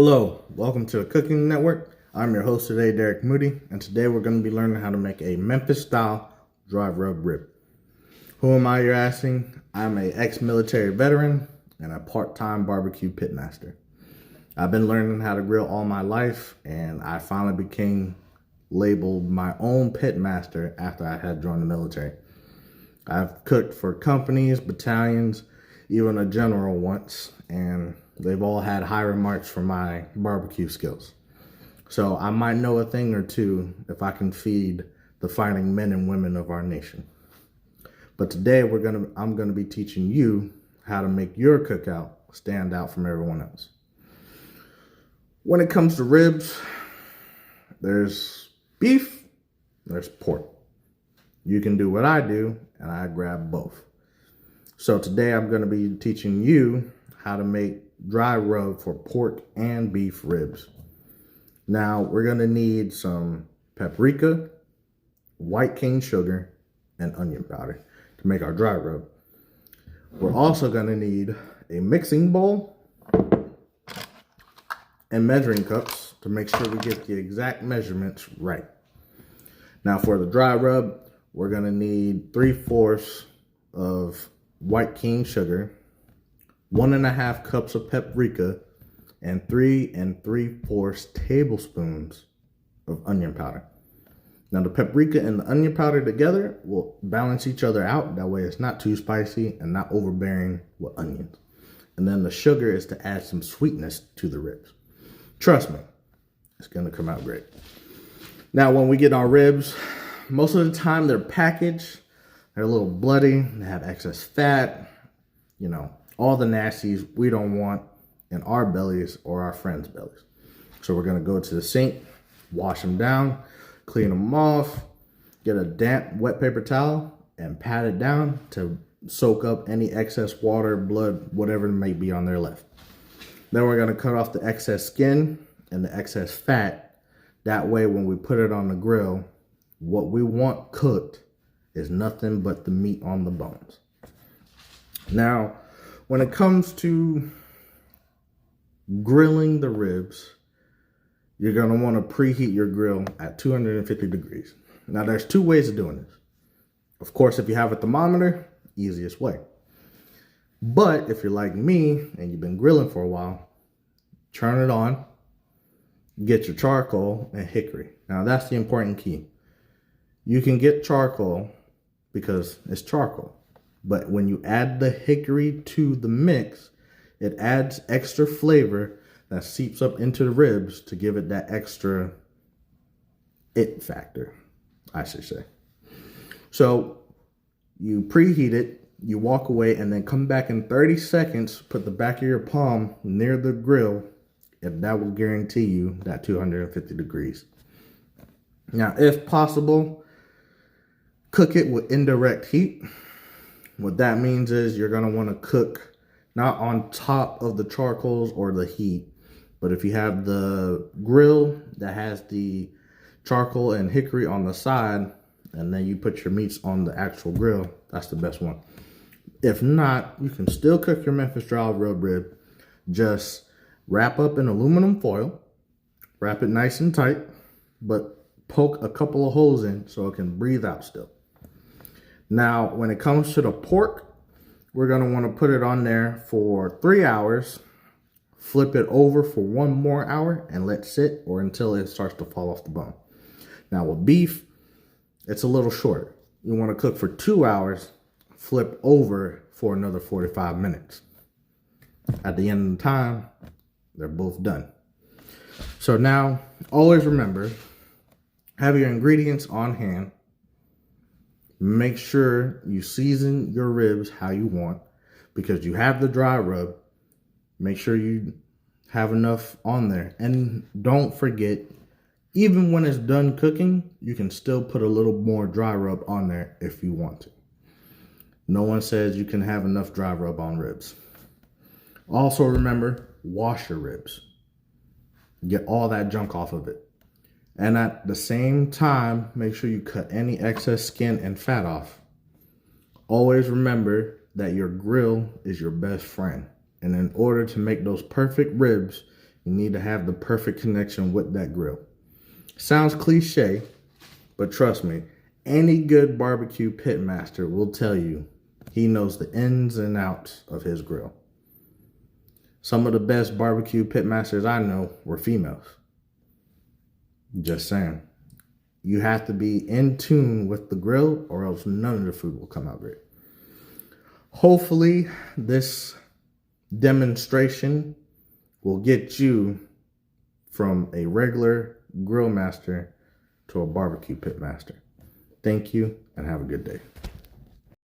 Hello, welcome to the Cooking Network. I'm your host today, Derek Moody, and today we're going to be learning how to make a Memphis style dry rub rib. Who am I, you're asking? I'm an ex-military veteran and a part-time barbecue pitmaster. I've been learning how to grill all my life, and I finally became labeled my own pitmaster after I had joined the military. I've cooked for companies, battalions, even a general once, and they've all had high remarks for my barbecue skills. So I might know a thing or two if I can feed the fighting men and women of our nation. But today I'm gonna be teaching you how to make your cookout stand out from everyone else. When it comes to ribs, there's beef, there's pork. You can do what I do, and I grab both. So today I'm gonna be teaching you how to make dry rub for pork and beef ribs. Now we're gonna need some paprika, white cane sugar, and onion powder to make our dry rub. We're also gonna need a mixing bowl and measuring cups to make sure we get the exact measurements right. Now for the dry rub, we're gonna need 3/4 of white cane sugar, 1.5 cups of paprika, and 3 3/4 tablespoons of onion powder. Now the paprika and the onion powder together will balance each other out. That way it's not too spicy and not overbearing with onions. And then the sugar is to add some sweetness to the ribs. Trust me, it's gonna come out great. Now when we get our ribs, most of the time they're packaged, they're a little bloody, they have excess fat, all the nasties we don't want in our bellies or our friends' bellies. So we're gonna go to the sink, wash them down, clean them off, get a damp wet paper towel and pat it down to soak up any excess water, blood, whatever may be on there left. Then we're gonna cut off the excess skin and the excess fat. That way when we put it on the grill, what we want cooked is nothing but the meat on the bones. Now, when it comes to grilling the ribs, you're gonna wanna preheat your grill at 250 degrees. Now there's two ways of doing this. Of course, if you have a thermometer, easiest way. But if you're like me and you've been grilling for a while, turn it on, get your charcoal and hickory. Now that's the important key. You can get charcoal because it's charcoal. But when you add the hickory to the mix, it adds extra flavor that seeps up into the ribs to give it that extra it factor, I should say. So you preheat it, you walk away, and then come back in 30 seconds, put the back of your palm near the grill, and that will guarantee you that 250 degrees. Now, if possible, cook it with indirect heat. What that means is you're gonna wanna cook not on top of the charcoals or the heat, but if you have the grill that has the charcoal and hickory on the side, and then you put your meats on the actual grill, that's the best one. If not, you can still cook your Memphis dry rub rib. Just wrap up in aluminum foil, wrap it nice and tight, but poke a couple of holes in so it can breathe out still. Now, when it comes to the pork, we're gonna wanna put it on there for 3 hours, flip it over for 1 more hour and let sit or until it starts to fall off the bone. Now with beef, it's a little shorter. You wanna cook for 2 hours, flip over for another 45 minutes. At the end of the time, they're both done. So now, always remember, have your ingredients on hand. Make sure you season your ribs how you want because you have the dry rub. Make sure you have enough on there. And don't forget, even when it's done cooking, you can still put a little more dry rub on there if you want to. No one says you can have enough dry rub on ribs. Also remember, wash your ribs. Get all that junk off of it. And at the same time, make sure you cut any excess skin and fat off. Always remember that your grill is your best friend. And in order to make those perfect ribs, You need to have the perfect connection with that grill. Sounds cliche, but trust me, any good barbecue pit master will tell you he knows the ins and outs of his grill. Some of the best barbecue pit masters I know were females. Just saying. You have to be in tune with the grill or else none of the food will come out great. Hopefully this demonstration will get you from a regular grill master to a barbecue pit master. Thank you and have a good day.